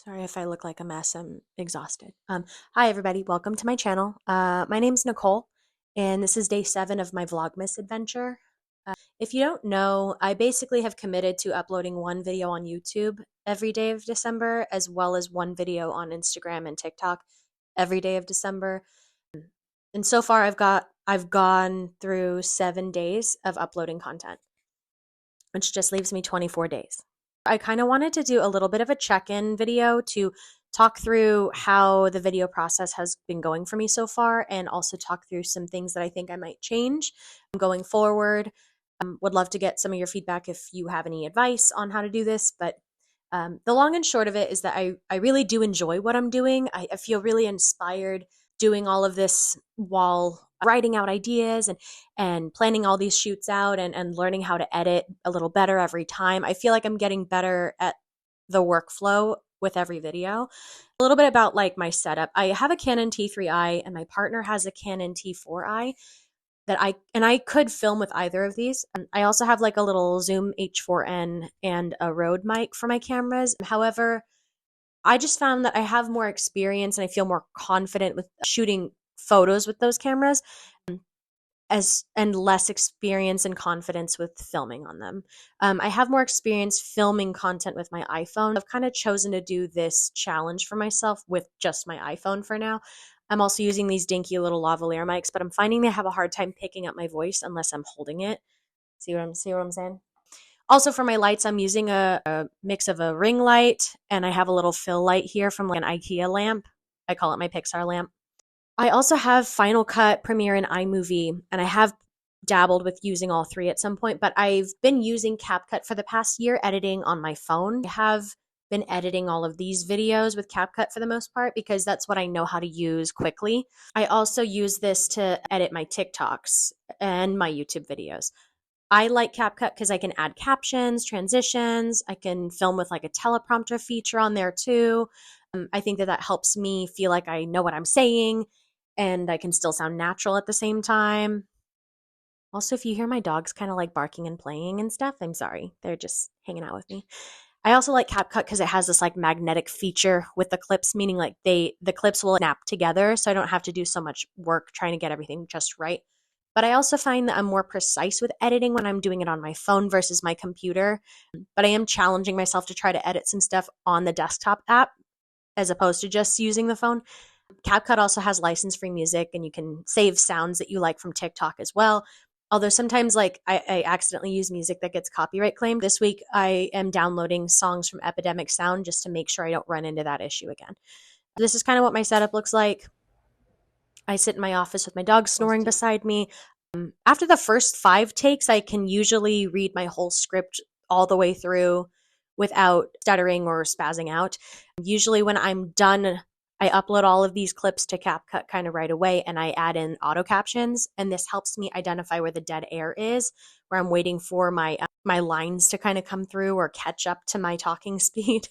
Sorry if I look like a mess. I'm exhausted. Hi, everybody. Welcome to my channel. My name's Nicole, and this is day 7 of my VLOGMAS adventure. If you don't know, I basically have committed to uploading one video on YouTube every day of December, as well as one video on Instagram and TikTok every day of December. And so far, I've gone through 7 days of uploading content, which just leaves me 24 days. I kind of wanted to do a little bit of a check-in video to talk through how the video process has been going for me so far, and also talk through some things that I think I might change going forward. Would love to get some of your feedback if you have any advice on how to do this, but the long and short of it is that I really do enjoy what I'm doing. I feel really inspired doing all of this while writing out ideas and planning all these shoots out and learning how to edit a little better every time. I feel like I'm getting better at the workflow with every video. A little bit about like my setup. I have a Canon T3i and my partner has a Canon T4i that I could film with either of these. I also have like a little Zoom H4n and a Rode mic for my cameras. However, I just found that I have more experience and I feel more confident with shooting photos with those cameras as and less experience and confidence with filming on them. I have more experience filming content with my iPhone. I've kind of chosen to do this challenge for myself with just my iPhone for now. I'm also using these dinky little lavalier mics, but I'm finding they have a hard time picking up my voice unless I'm holding it. See what I'm saying? Also, for my lights, I'm using a mix of a ring light, and I have a little fill light here from like an IKEA lamp. I call it my Pixar lamp. I also have Final Cut, Premiere, and iMovie, and I have dabbled with using all three at some point, but I've been using CapCut for the past year editing on my phone. I have been editing all of these videos with CapCut for the most part because that's what I know how to use quickly. I also use this to edit my TikToks and my YouTube videos. I like CapCut because I can add captions, transitions. I can film with like a teleprompter feature on there too. I think that that helps me feel like I know what I'm saying and I can still sound natural at the same time. Also, if you hear my dogs kind of like barking and playing and stuff, I'm sorry. They're just hanging out with me. I also like CapCut because it has this like magnetic feature with the clips, meaning like the clips will snap together, so I don't have to do so much work trying to get everything just right. But I also find that I'm more precise with editing when I'm doing it on my phone versus my computer. But I am challenging myself to try to edit some stuff on the desktop app as opposed to just using the phone. CapCut also has license-free music, and you can save sounds that you like from TikTok as well. Although sometimes, like, I accidentally use music that gets copyright claimed. This week, I am downloading songs from Epidemic Sound just to make sure I don't run into that issue again. This is kind of what my setup looks like. I sit in my office with my dog snoring beside me. After the first 5 takes, I can usually read my whole script all the way through without stuttering or spazzing out. Usually, when I'm done, I upload all of these clips to CapCut kind of right away and I add in auto captions. And this helps me identify where the dead air is, where I'm waiting for my lines to kind of come through or catch up to my talking speed.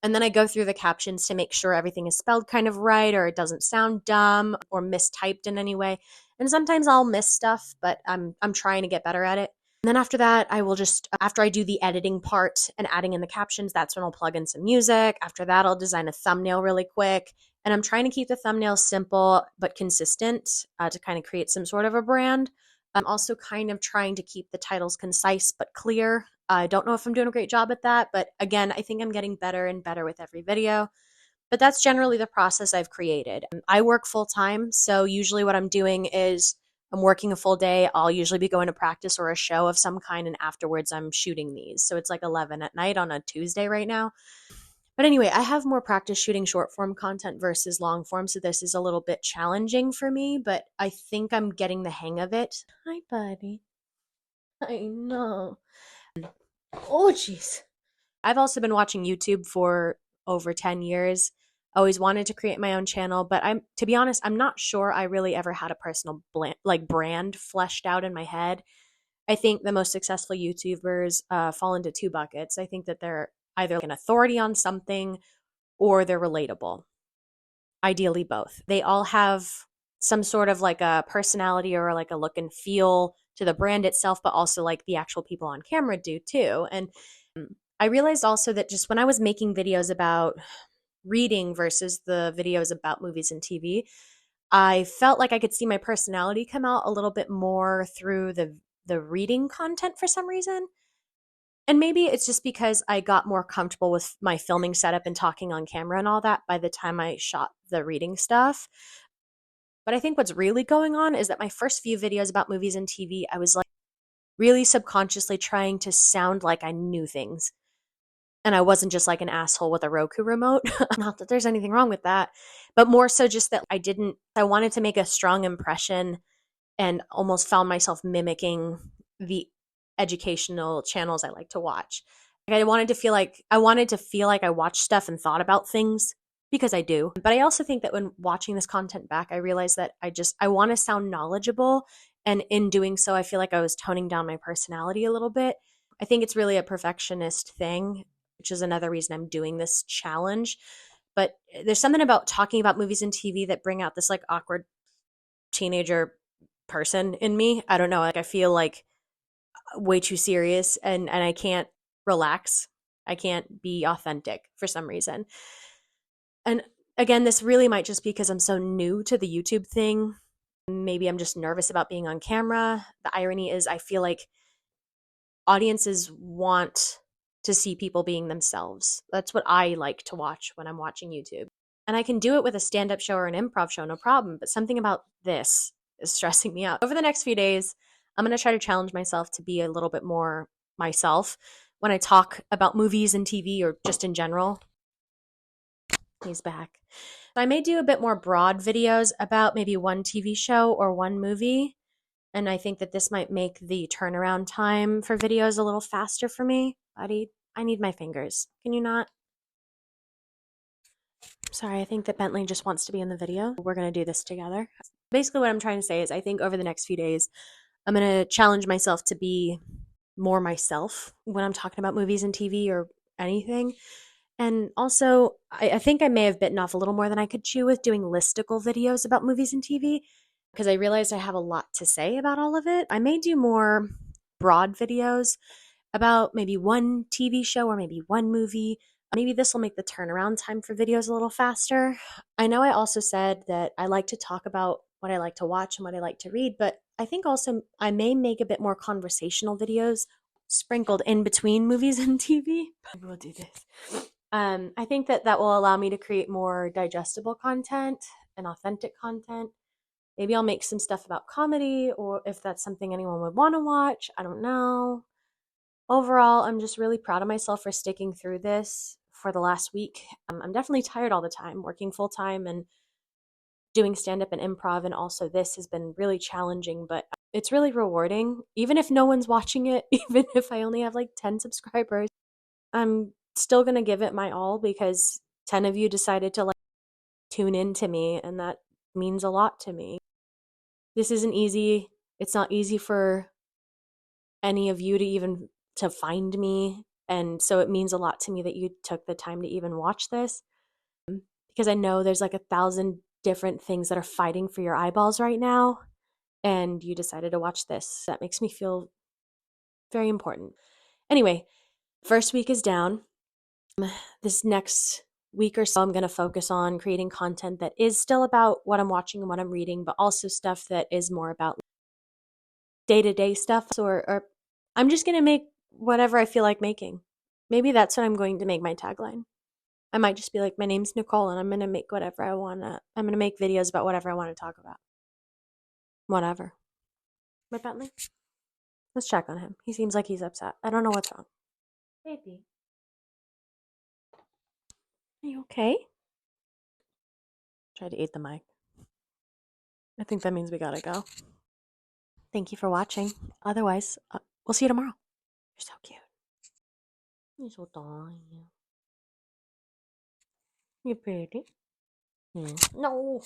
And then I go through the captions to make sure everything is spelled kind of right or it doesn't sound dumb or mistyped in any way. And sometimes I'll miss stuff, but I'm trying to get better at it. And then after that, I will just, after I do the editing part and adding in the captions, that's when I'll plug in some music. After that, I'll design a thumbnail really quick. And I'm trying to keep the thumbnail simple but consistent to kind of create some sort of a brand. I'm also kind of trying to keep the titles concise but clear. I don't know if I'm doing a great job at that, but again, I think I'm getting better and better with every video. But that's generally the process I've created. I work full time, so usually what I'm doing is I'm working a full day. I'll usually be going to practice or a show of some kind, and afterwards I'm shooting these. So it's like 11 at night on a Tuesday right now. But anyway, I have more practice shooting short form content versus long form, so this is a little bit challenging for me, but I think I'm getting the hang of it. Hi, buddy. I know. Oh, jeez. I've also been watching YouTube for over 10 years. I always wanted to create my own channel, but to be honest, I'm not sure I really ever had a personal brand fleshed out in my head. I think the most successful YouTubers fall into 2 buckets. I think that they're either like an authority on something or they're relatable. Ideally both. They all have some sort of like a personality or like a look and feel to the brand itself, but also like the actual people on camera do too. And I realized also that just when I was making videos about reading versus the videos about movies and TV, I felt like I could see my personality come out a little bit more through the reading content for some reason. And maybe it's just because I got more comfortable with my filming setup and talking on camera and all that by the time I shot the reading stuff. But I think what's really going on is that my first few videos about movies and TV, I was like really subconsciously trying to sound like I knew things. And I wasn't just like an asshole with a Roku remote. Not that there's anything wrong with that, but more so just that I wanted to make a strong impression and almost found myself mimicking the educational channels I like to watch. Like I wanted to feel like I watched stuff and thought about things because I do. But I also think that when watching this content back, I realized that I want to sound knowledgeable, and in doing so, I feel like I was toning down my personality a little bit. I think it's really a perfectionist thing, which is another reason I'm doing this challenge. But there's something about talking about movies and TV that bring out this like awkward teenager person in me. I don't know, like I feel like way too serious and I can't relax. I can't be authentic for some reason. And again, this really might just be because I'm so new to the YouTube thing. Maybe I'm just nervous about being on camera. The irony is I feel like audiences want to see people being themselves. That's what I like to watch when I'm watching YouTube. And I can do it with a stand up show or an improv show, no problem. But something about this is stressing me out. Over the next few days, I'm going to try to challenge myself to be a little bit more myself when I talk about movies and TV or just in general. He's back. I may do a bit more broad videos about maybe one TV show or one movie. And I think that this might make the turnaround time for videos a little faster for me. Buddy, I need my fingers. Can you not? Sorry, I think that Bentley just wants to be in the video. We're going to do this together. Basically, what I'm trying to say is I think over the next few days, I'm going to challenge myself to be more myself when I'm talking about movies and TV or anything. And also, I think I may have bitten off a little more than I could chew with doing listicle videos about movies and TV because I realized I have a lot to say about all of it. I may do more broad videos about maybe one TV show or maybe one movie. Maybe this will make the turnaround time for videos a little faster. I know I also said that I like to talk about what I like to watch and what I like to read, but I think also I may make a bit more conversational videos sprinkled in between movies and TV. Maybe we'll do this. I think that that will allow me to create more digestible content and authentic content. Maybe I'll make some stuff about comedy, or if that's something anyone would want to watch. I don't know. Overall, I'm just really proud of myself for sticking through this for the last week. I'm definitely tired all the time, working full time and doing stand up and improv. And also, this has been really challenging, but it's really rewarding. Even if no one's watching it, even if I only have like 10 subscribers, I'm still going to give it my all because 10 of you decided to like tune in to me, and that means a lot to me. This isn't easy. It's not easy for any of you to even to find me, and so it means a lot to me that you took the time to even watch this because I know there's like 1,000 different things that are fighting for your eyeballs right now, and you decided to watch this. That makes me feel very important. Anyway, first week is down. This next week or so, I'm going to focus on creating content that is still about what I'm watching and what I'm reading, but also stuff that is more about day-to-day stuff. Or I'm just going to make whatever I feel like making. Maybe that's what I'm going to make my tagline. I might just be like, my name's Nicole and I'm going to make whatever I want to. I'm going to make videos about whatever I want to talk about. Whatever. But Bentley, let's check on him. He seems like he's upset. I don't know what's wrong. Baby. Are you okay? Try to eat the mic. I think that means we gotta go. Thank you for watching. Otherwise, we'll see you tomorrow. You're so cute. You're so tiny. You're pretty. No.